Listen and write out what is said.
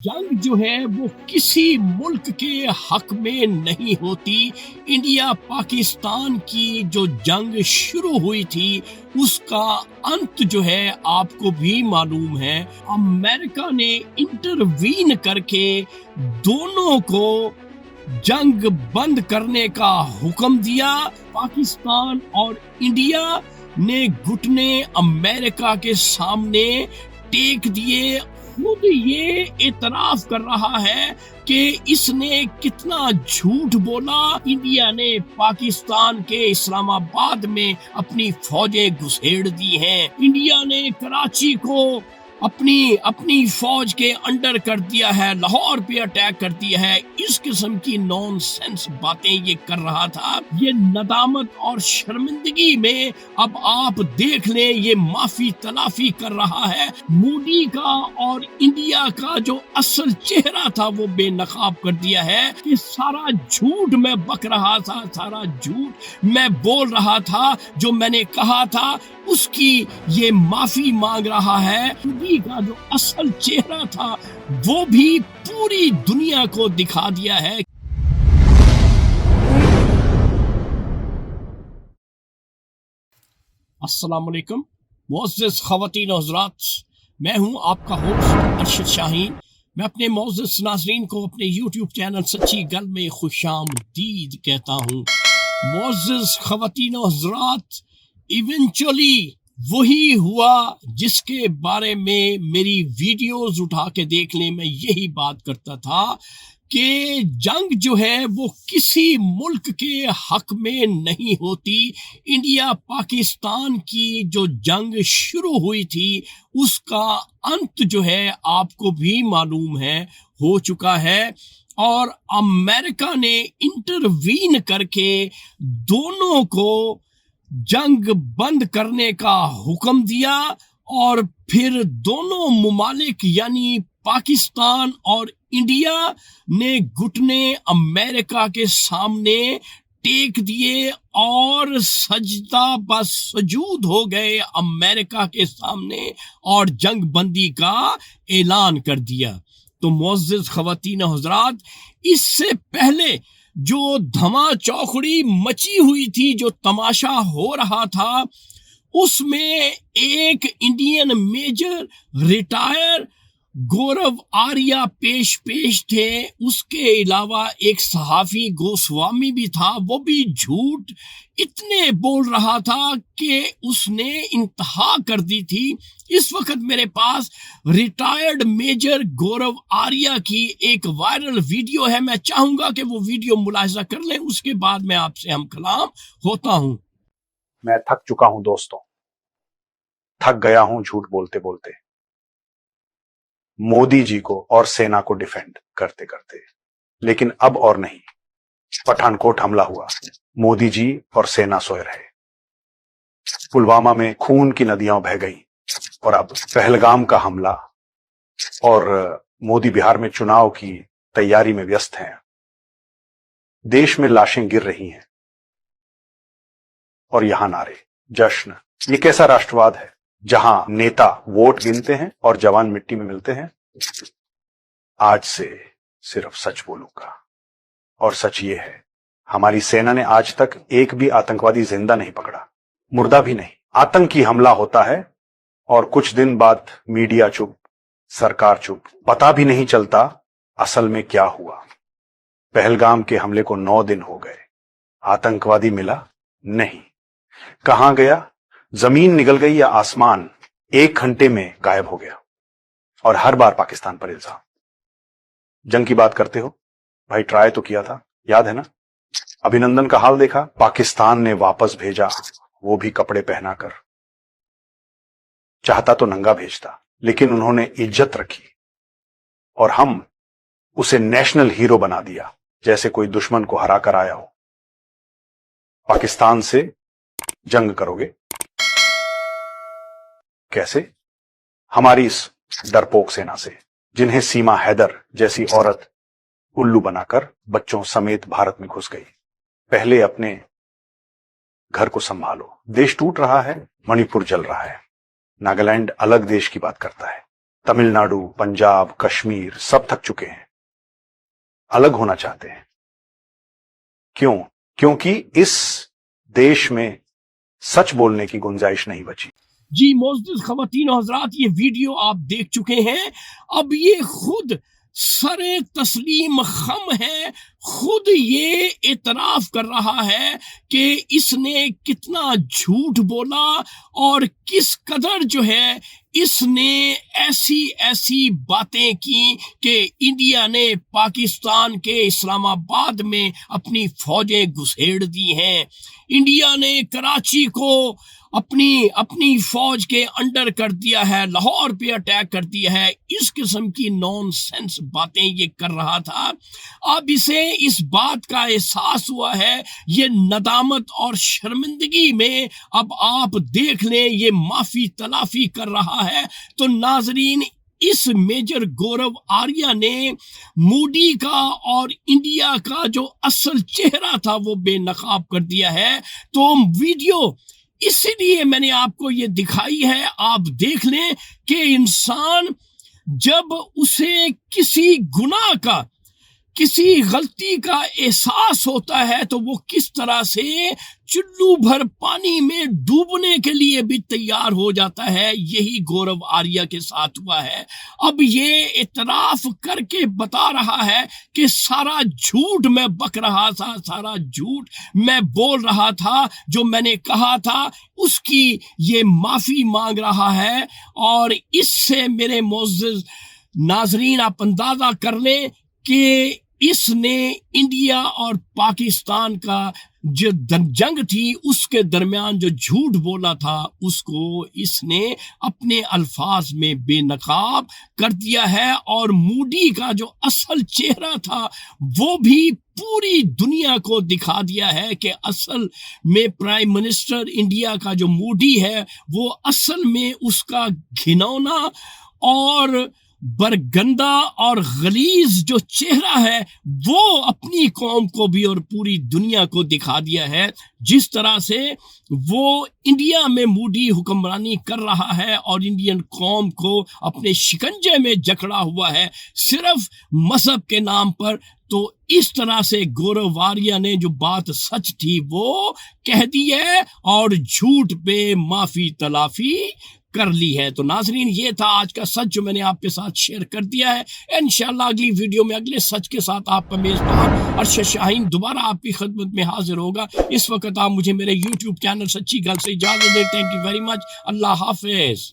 जंग जो है वो किसी मुल्क के हक में नहीं होती। इंडिया पाकिस्तान की जो जंग शुरू हुई थी उसका अंत जो है आपको भी मालूम है। अमेरिका ने इंटरवीन करके दोनों को जंग बंद करने का हुक्म दिया। पाकिस्तान और इंडिया ने घुटने अमेरिका के सामने टेक दिए। खुद ये इतराफ कर रहा है कि इसने कितना झूठ बोला। इंडिया ने पाकिस्तान के इस्लामाबाद में अपनी फौजें घुसेड़ दी हैं। इंडिया ने कराची को अपनी फौज के अंडर कर दिया है, लाहौर पे अटैक कर दिया है। इस किस्म की नॉनसेंस बातें ये कर रहा था। ये नदामत और शर्मिंदगी में अब आप देख लें ये माफी तलाफी कर रहा है। मोदी का और इंडिया का जो असल चेहरा था वो बेनकाब कर दिया है कि सारा झूठ मैं बक रहा था, सारा झूठ मैं बोल रहा था, जो मैंने कहा था उसकी ये माफी मांग रहा है। मोदी का जो असल चेहरा था वो भी पूरी दुनिया को दिखा दिया है। अस्सलाम वालेकुम मुअज़्ज़िज़ ख़वातीन और हज़रात, मैं हूं आपका होस्ट अरशद शाहीन। मैं अपने मुअज़्ज़िज़ नाज़रीन को अपने YouTube चैनल सच्ची गल में खुशामदीद कहता हूं। मुअज़्ज़िज़ ख़वातीन और हज़रात, इवेंचुअली वही हुआ जिसके बारे में मेरी वीडियोस उठा के देख लें, मैं यही बात करता था कि जंग जो है वो किसी मुल्क के हक में नहीं होती। इंडिया पाकिस्तान की जो जंग शुरू हुई थी उसका अंत जो है आपको भी मालूम है हो चुका है, और अमेरिका ने इंटरवीन करके दोनों को जंग बंद करने का हुक्म दिया। और फिर दोनों मुमालिक यानी पाकिस्तान और इंडिया ने घुटने अमेरिका के सामने टेक दिए और सजदा बस सजूद हो गए अमेरिका के सामने और जंग बंदी का ऐलान कर दिया। तो मुअज़्ज़िज़ ख़वातीन और हज़रात, इससे पहले जो धमा चौकड़ी मची हुई थी, जो तमाशा हो रहा था, उसमें एक इंडियन मेजर रिटायर गौरव आर्या पेश थे। उसके अलावा एक सहाफ़ी गोस्वामी भी था, वो भी झूठ इतने बोल रहा था कि उसने इंतहा कर दी थी। इस वक्त मेरे पास रिटायर्ड मेजर गौरव आर्या की एक वायरल वीडियो है। मैं चाहूंगा कि वो वीडियो मुलाहिजा कर लें, उसके बाद मैं आपसे हम कलाम होता हूं। मैं थक चुका हूं दोस्तों, थक गया हूं झूठ बोलते बोलते, मोदी जी को और सेना को डिफेंड करते करते। लेकिन अब और नहीं, पठानकोट हमला हुआ, मोदी जी और सेना सोए रहे। पुलवामा में खून की नदियां बह गई और अब पहलगाम का हमला, और मोदी बिहार में चुनाव की तैयारी में व्यस्त हैं। देश में लाशें गिर रही हैं और यहां नारे, जश्न। ये कैसा राष्ट्रवाद है जहां नेता वोट गिनते हैं और जवान मिट्टी में मिलते हैं? आज से सिर्फ सच बोलूंगा, और सच ये है, हमारी सेना ने आज तक एक भी आतंकवादी जिंदा नहीं पकड़ा, मुर्दा भी नहीं। आतंकी हमला होता है और कुछ दिन बाद मीडिया चुप, सरकार चुप, पता भी नहीं चलता असल में क्या हुआ। पहलगाम के हमले को 9 दिन हो गए, आतंकवादी मिला नहीं। कहां गया? जमीन निगल गई या आसमान 1 घंटे में गायब हो गया। और हर बार पाकिस्तान पर इल्जाम। जंग की बात करते हो भाई, ट्राई तो किया था, याद है ना? अभिनंदन का हाल देखा, पाकिस्तान ने वापस भेजा, वो भी कपड़े पहनाकर। चाहता तो नंगा भेजता, लेकिन उन्होंने इज्जत रखी और हम उसे नेशनल हीरो बना दिया, जैसे कोई दुश्मन को हरा कर आया हो। पाकिस्तान से जंग करोगे कैसे? हमारी इस डरपोक सेना से, जिन्हें सीमा हैदर जैसी औरत उल्लू बनाकर बच्चों समेत भारत में घुस गई। पहले अपने घर को संभालो। देश टूट रहा है, मणिपुर जल रहा है, नागालैंड अलग देश की बात करता है, तमिल नाडु, पंजाब, कश्मीर सब थक चुके हैं, अलग होना चाहते हैं। क्यों? क्योंकि इस देश में सच बोलने की गुंजाइश नहीं बची। जी मोअज़्ज़िज़ ख़वातीन और हज़रात, ये वीडियो आप देख चुके हैं। अब ये खुद सरे तस्लीम खम है, खुद ये एतराफ कर रहा है कि इसने कितना झूठ बोला और किस कदर जो है इसने ऐसी ऐसी बातें की कि इंडिया ने पाकिस्तान के इस्लामाबाद में अपनी फौजें घुसेड़ दी हैं, इंडिया ने कराची को अपनी फौज के अंडर कर दिया है, लाहौर पे अटैक कर दिया है। इस किस्म की नॉनसेंस बातें ये कर रहा था। अब इसे इस बात का एहसास हुआ है, ये नदामत और शर्मिंदगी में अब आप देख लें ये माफी तलाफी कर रहा है। तो नाजरीन, इस मेजर गौरव आर्या ने मोदी का और इंडिया का जो असल चेहरा था वो बेनकाब कर दिया है। तो वीडियो इसीलिए मैंने आपको ये दिखाई है, आप देख लें कि इंसान जब उसे किसी गुनाह का, किसी गलती का एहसास होता है तो वो किस तरह से चुल्लू भर पानी में डूबने के लिए भी तैयार हो जाता है। यही गौरव आर्या के साथ हुआ है। अब ये इतराफ करके बता रहा है कि सारा झूठ मैं बक रहा था, सारा झूठ मैं बोल रहा था, जो मैंने कहा था उसकी ये माफी मांग रहा है। और इससे मेरे मोअज़्ज़िज़ नाज़रीन आप अंदाजा कर लें कि इसने इंडिया और पाकिस्तान का जो जंग थी उसके दरमियान जो झूठ बोला था उसको इसने अपने अल्फाज में बेनकाब कर दिया है। और मोदी का जो असल चेहरा था वो भी पूरी दुनिया को दिखा दिया है कि असल में प्राइम मिनिस्टर इंडिया का जो मोदी है वो असल में उसका घिनौना और बरगंदा और गलीज जो चेहरा है वो अपनी कौम को भी और पूरी दुनिया को दिखा दिया है। जिस तरह से वो इंडिया में मोदी हुक्मरानी कर रहा है और इंडियन कौम को अपने शिकंजे में जकड़ा हुआ है सिर्फ मजहब के नाम पर। तो इस तरह से गौरव आर्या ने जो बात सच थी वो कह दी है और झूठ पे माफी तलाफी कर ली है। तो नाजरीन, ये था आज का सच जो मैंने आपके साथ शेयर कर दिया है। इंशाल्लाह अगली वीडियो में अगले सच के साथ आपका मेजबान अरशद शाहीन दोबारा आपकी खिदमत में हाजिर होगा। इस वक्त आप मुझे मेरे YouTube चैनल सच्ची गल से इजाजत दें। Thank you very much. Allah Hafiz.